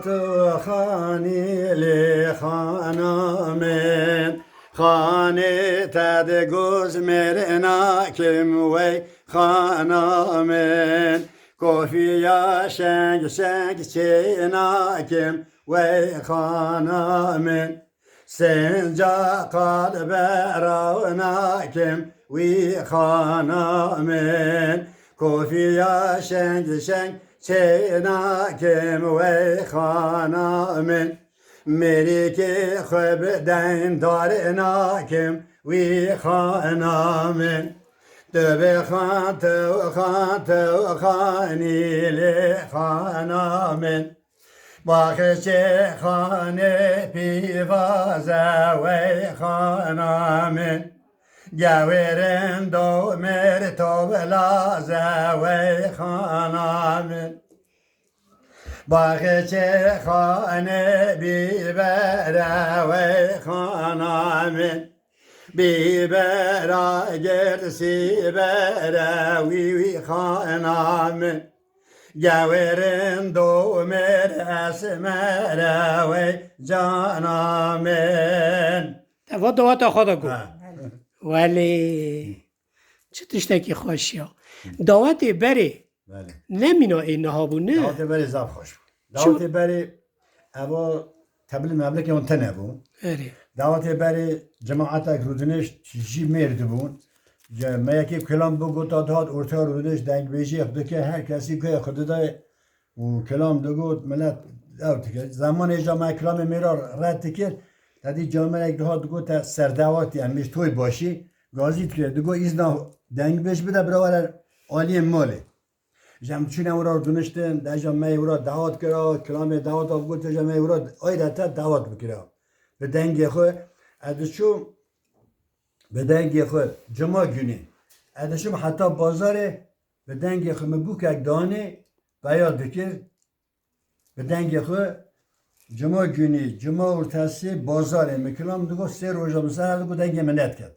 توخانی لی خانامن خانه تد گوز مرنا کم وی خانامن کوفیا شنگ شنگ چینا کم وی خانامن سنجا قلب راونا کم وی خانامن کوفیا شنگ شنگ چینا کم وی خانامن میری که خوب دین دار ناکم وی خانامن تو خانی لی خانامن باخش خانه پیوازه وی خانامن گویرن دو مرتب لازه وی خانامن باغچ خانه بیبره وی خانامن بیبره گرسی بره وی خانامن گویرن دو مر اسمره وی جانامن تفا دوات خدا گو ولی چه تشتکی خوشی ها دعوت بری نمینا اینه ها بونه دعوت بری زب خوش دعوت بری اوا تبل مبلک اون تنه بون دعوت بری جماعت رودنش جی مرد بون ما یکی کلام بگو تا داد ارتا رودنش دنگ بیجی خود که هر کسی که خود دای و کلام دگو ملت دعوت کرد زمان جامعه کلام میرا رد کرد تدی جامعه یک دهات دگو تا سردعواتی همیش توی باشی گازیت کرد دگو ایزنا دنگ بیش بده برای عالی مالی جمعچون اورا دونشتن در جامعه اورا دعوت کرد کلام دعوت آفگوت جامعه اورا آیدتا دعوت بکرد به دنگ خود ادشو به دنگ خود جمعه گونی ادشو حتی بازاره به دنگ خود مبو که دانه بیاد بکر به دنگ خود جمعه گونی جمعه ارتاسی بازاره میکلام دگو سه روزا مثلا دگو دنگ منت کرد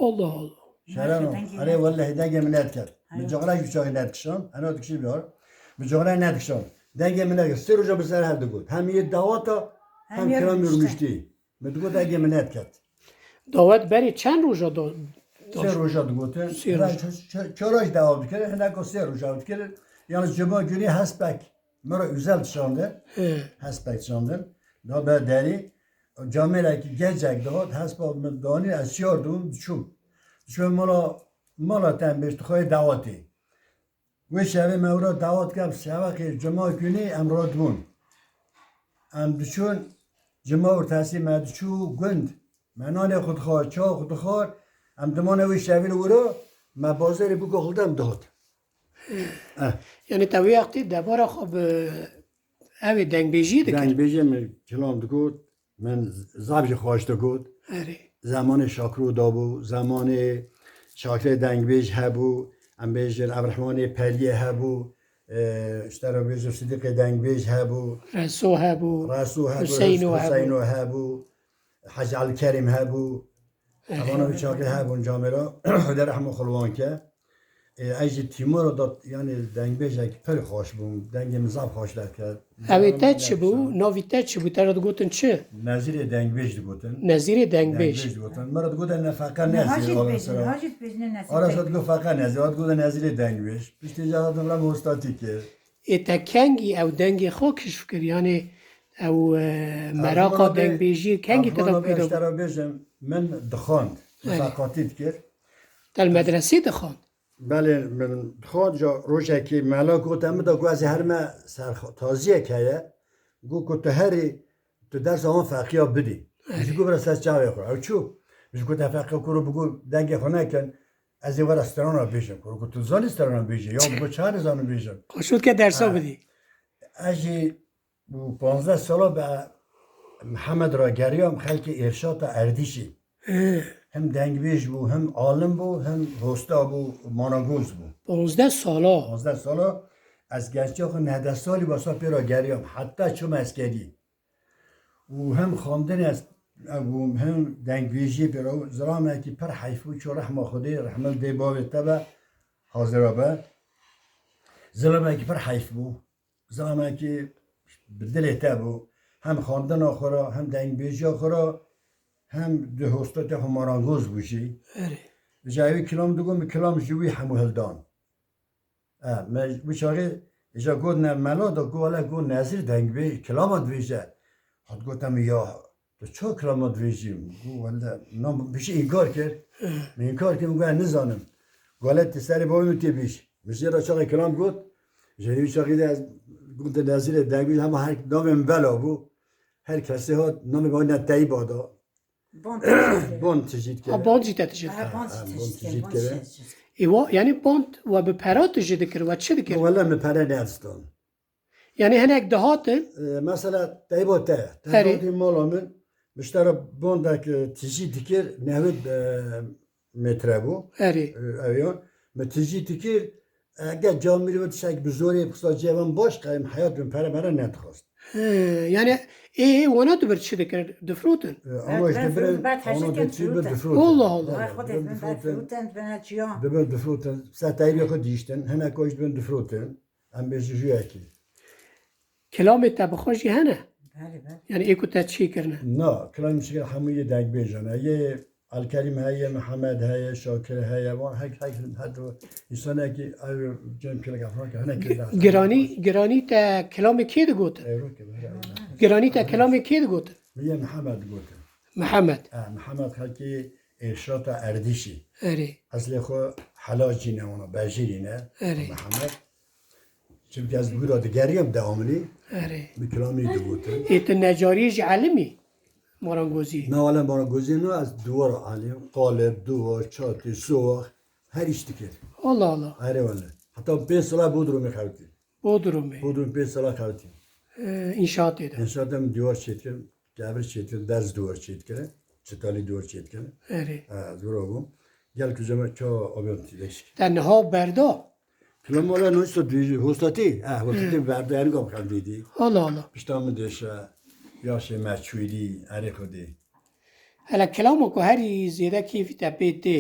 الله الله شرانو آره والله دنگ منت کرد مجاغرای گوشای ندکشان انا دکشی بیار مجاغرای ندکشان دنگ منت کرد سه روزا مثلا هر دگو هم یه دعواتا هم کلام یورمشتی مدگو دنگ منت کرد دعوت بری چند روزا داشت؟ سه روزا دگوته چراش دعوت کرد هنگو سه روزا دعوت کرد یعنی جمعه گونی هسپک مرا özel شانده هسپک شانده دا به دری جامعه که گنجک داد هسپک دانی از شیار دون چون مالا تنبشت خواهی دعواتی و شبه مورا دعوت کرد شبه که جمعه گونی امراد بون ام دچون جمعه ارتاسی مدچو گند منان خودخواه چا خودخواه ام دمانه وی شبه لورا ما بازاری بگو خودم داد یعنی تا وقتی دبارا خب اوی دنگ بیجی دکر دنگ بیجی من کلام دگود من زبج خواهش دگود زمان شاکرو دابو زمان شاکر دنگ بیج هبو ام بیجن عبدالرحمن پلیه هبو اشترا بیجو صدیق دنگ بیج هبو رسو هبو حسینو هبو حج الکریم هبو اوانا به شاکر هبون جامعه خدا رحمه خلوان که ایجی تیمور داد یعنی دنگ بیجه که پر خوش بون دنگ مزاب خوش داد کرد اوی تد چه بو؟ ناوی تد چه بو؟ ترا دگوتن چه؟ نظیر دنگ بیج دگوتن نظیر دنگ بیج دگوتن مرا دگوتن نه فقط نظیر آره شد گفت فقط نظیر آد گوتن نظیر دنگ بیج پیشتی جهاتم را مستاتی که ایتا کنگی او دنگ خو کشف کر یعنی او مراقا دنگ بیجی کنگی تدا پیدا اشترا بیجم من دخاند مفاقاتیت کرد تل مدرسی دخوان بله من خود جا روشه که ملا گفتم دا گو از هر ما تازیه که گو که تو هری تو درس آن فقیه بدی میشه گو برای ساز چاوی خور او چو میشه گو تفقیه کرو بگو دنگ خونه کن از این ور استران را بیشم کرو که تو زن استران را بیشم یا بگو چهار زن را بیشم خوشود که درسا بدی اجی 15 سالا به محمد را گریام خلک ارشاد اردیشی هم دنگ بیش بو هم عالم بو هم روستا بو ماناگوز بو 15 سالا از گرچه خود 19 سالی باسا پیرا گریام حتی چون اسکری و هم خواندن است و هم دنگ بیشی پیرا زرامه که پر حیفو چو رحمه خودی رحمه دی باوی تبا حاضر با زرامه که پر حیف بو زمان که بدل تابو هم خواندن آخرا هم دنگ بیجی آخرا هم ده هستات همارانگوز بوشی اره جایی کلام دوگم کلام جوی همو هلدان ما بچاره اجا گود نه ملا دا گوالا گود نظیر دنگ بی کلامات ویجه حد گفتم یا تو چه کلامات ویجیم گوالا نام بیشی اینکار کرد من اینکار کردم گوه نزانم گوالا تسری باید تی بیش میشه را چاقی کلام گفت جایی چاقی ده از گفت نظیر دنگ بی همه هر نام بلا بو هر کسی ها نام باید نتایی بادا بند تجید کرد باند جیتا تجد بند تجید کرد ایوا یعنی باند و به پرات تجد کرد و چه دکرد ولا من پره نرستان یعنی هنک دهات مثلا تایباته تایباتی مالا من مشترا باندک تجید دکر نهود متره بو اره اویان ما تجید دکر اگر جامعه رو تشک بزوری بخصوص جوان باش قایم حیات من پره مرا نتخواست yani ona da bir şey de defroten. اما Evet, ben işte fruit, ben اما taşırken دچی fruit. به دفروت Allah Allah. Ay خودت من بعد فروتن بنچیان دبر دفروت ساتایبی خود دیشتن هنر کوشت بن دفروتن ام بیشی جویا کی Kelamet tabi hoş hene. بله بله Yani eko ta çiğ kirne. نه کلام میشه همه یه دنگ بیجانه یه الکریم هایی محمد هایی شاکر هایی وان هک هر انسان که جن کلا گفران که هنر که Girani ta kelame ki de gote. ایرو که بره Girani ta kelame ki de gote. میگه محمد گفته Muhammed. محمد خاکی ارشاد اردیشی Ere. اصل خو حلاجی نه اونا بجیری نه اره. محمد چون که از برادگری هم دوامنی Ere. به کلامی دو گفته Et necari alimi. Marangozi. نه والا بارا گزینو از دوار عالم قالب دوار چاتی سوخ هر اشتی کرد Allah Allah. آره والا حتی 5 سال بودرو میخوردی Bodrum. بودرو 5 سال خوردی İnşaat eder. انشاءم دیوار چیت کرد جبر چیت کرد درز دیوار چیت کرد چتالی دیوار چیت کرد Ere. دور آبم گل کجا چا آبیم تیلش Tenha berda. کلام والا نوشت دیجی هستاتی هستاتی برده یعنی گم خندیدی Allah Allah. پشتام دش یاش مچویدی اره خودی Hala kelamo ko heri ziyade keyfi tepete.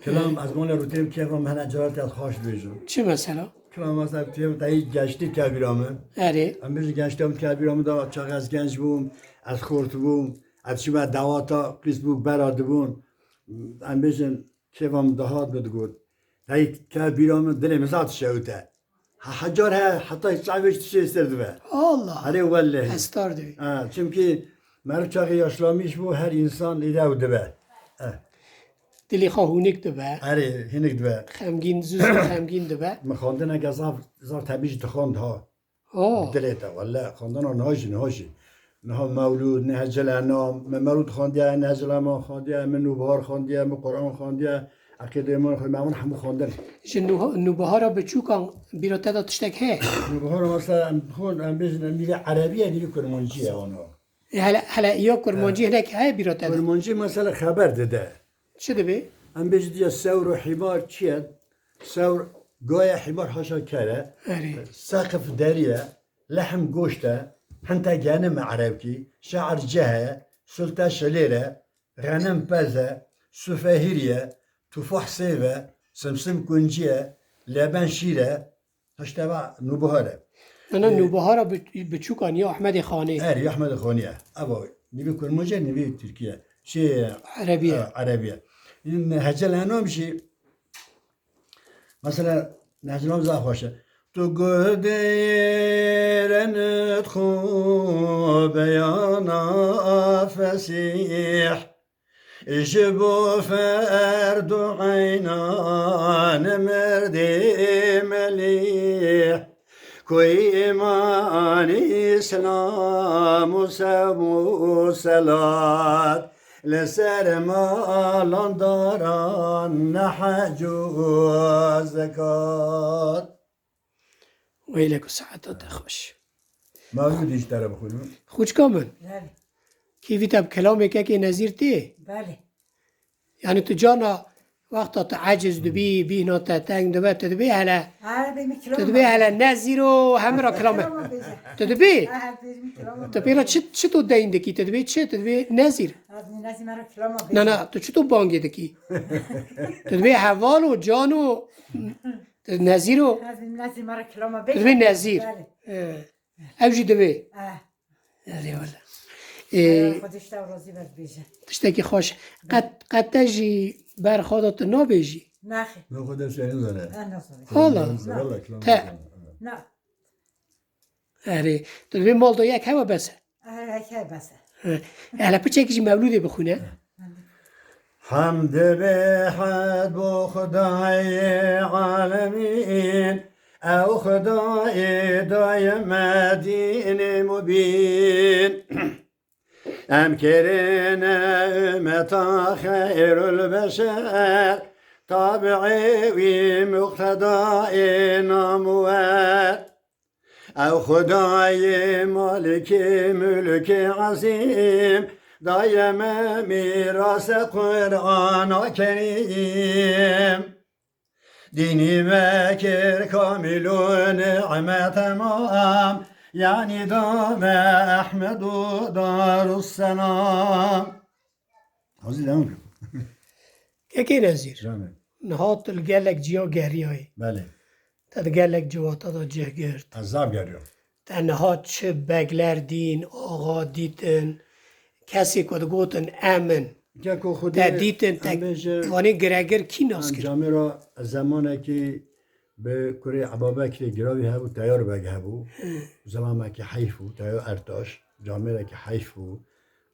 کلام از مال روتیم که من اجازه از خواهش بیجم Çi mesela? کلام از تیم تایی گشتی کبیرامه Ere. من بیش گشتم کبیرامه دا چاق از گنج بوم از خورد بوم از شما دواتا فیسبوک براد بوم من بیشن کیفم دهات بدگود تایی کبیرامه دل مزاد شوته حجار ها حتی صعبش تشی استرد به Allah. آره ولی Estar diyor. çünkü مرا چاقی yaşlamış bu her insan ایده و دبه Dili xahunik dibe. آره هنگ دبه Xemgin züzü xemgin dibe. مخاندن اگه زار تبیج تخاند ها Oh. دلیتا والله خواندن ها نهاشی نه مولود نه جلنا مولود خواندیه نه جلما خواندیه من نوبهار خواندیه من قرآن خواندیه عقیده من خواندیه من همه خواندن Şimdi nubahara beçukan birate da tiştek he. نوبهار مثلا خون ام بیش میگه عربیه دیگه کرمانجیه آنها Hala ya kurmancı henek he birate da. کرمانجی مثلا خبر داده Çi dibe? ام بیش دیگه سور و حمار چیه سور گویا حمار هاشا کره Ere. سقف دریه لحم گوشته حنتا جانم عربكي شعر جهة سلطة شليرة غنم بزة سفاهيرية تفاح سيفة سمسم كونجية لبن شيرة هشتبع نوبهارة Ana nubahara beçukan ya Ahmed Khani. اري احمد خونية ابو نبي كرمجة نبي تركيا شيء Arabiye. عربية إن هجل هنوم شيء مثلا نهجلهم زاخوشة تو قدرنت خو بيانا فسيح جبو فرد عينان مردي مليح كوي إيمان إسلام وسمو صلاة لسر مالان داران نحج وزكاة Veylek saate da hoş. موجود ايش ترى بخونون خوش kamın. بله Keyfi tab kelameke ki nezir ti. بله Yani tu cana vakta ta aciz dubi bihna ta teng dubi tedbi hala هر بیمی کلام tedbi hala neziro hamra kelame. Tedbi. هر بیمی کلام Tepera çit o deyindeki tedbi çit tedbi nezir. از نزی مرا کلام نه نه تو چطور بانگی دکی؟ تو به حوال و جان و نظیرو نزی مرا کلام دوی نظیر او جی دوی اره والا خودش تو راضی بس بیشه تشتکی خوش قد تجی برخوادات نابیجی نخی نه خودش این زنه حالا ته نه اره دوی مال دو یک هوا بسه که بسه اهلا پچه مولوده بخونه حمد به حد بو خدای عالمین او خدای دایم دین مبین ام کرین امتا خیر البشر تابعی وی مقتدای نامور او خدای مالک ملک عظیم دایم میراث قرآن کریم دینی مکر کامل و نعمت تمام یعنی دام احمد و دار السلام حاضر دمون کن یکی نظیر جامعه نهات الگلک جیا گهری های بله تا گلک جواتا دا جه گرد عذاب گریو تا نهات چه بگلر دین آقا دیتن کسی کد گوتن امن که کو خود تا دیتن تا وانی گرگر کی ناس کرد جامعه را زمانه که به کره عبابکر گراوی هبو تیار بگ هبو زمانه که حیفو تیار ارتاش جامعه را که حیفو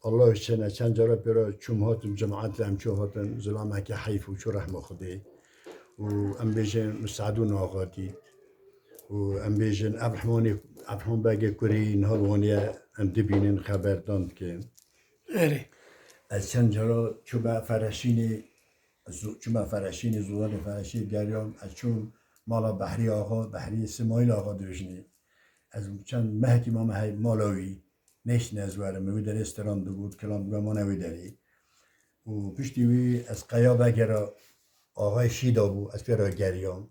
الله چنه چند جارا پیرا چوم هاتم جماعت هم چو هاتن زمانه که حیفو چو رحم خوده و ام بیجن مساعدون آقا دید و ام بیجن ابرحمان بگ کره نهار وانیه ام دبینین خبر داند که اره از چند جارا چوبه فرشین زوان فرشین گریام از چون مالا بحری آقا بحری اسماعیل آقا دوشنی از چند مهکی ما مهی مالاوی نشت نزواره موی در استران دو بود کلام بگم ما نوی داری و پشتی وی از قیا بگرا آقای شیدا بود از پیرا گریام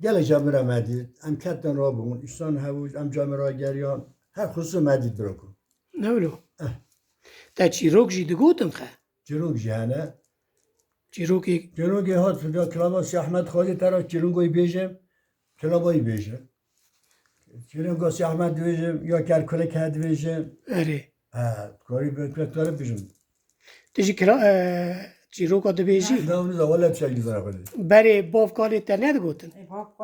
گل جامعه مدید ام کتن را بون ایشان هوش ام جامعه را گریام هر خصوص مدید برا کن نولو تا چیروک جی دگوتن خه جروک جهانه چیروکی جنوگی هات فدا کلاباسی احمد خواهی ترا چرونگوی بیجم کلابایی بیجم چرونگاسی احمد بیجم یا کرکره کرد بیجم اره کاری بکره بیجم تجی کرا چیروکا دو بیجی نه اونو زواله بشکلی زنه خودی بره باف کالی تا ندگوتن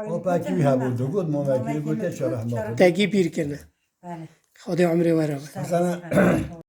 او پاکی ها بود گود مامکی گوته چرا هم تگی پیر کنه بله خدا عمره ورا مثلا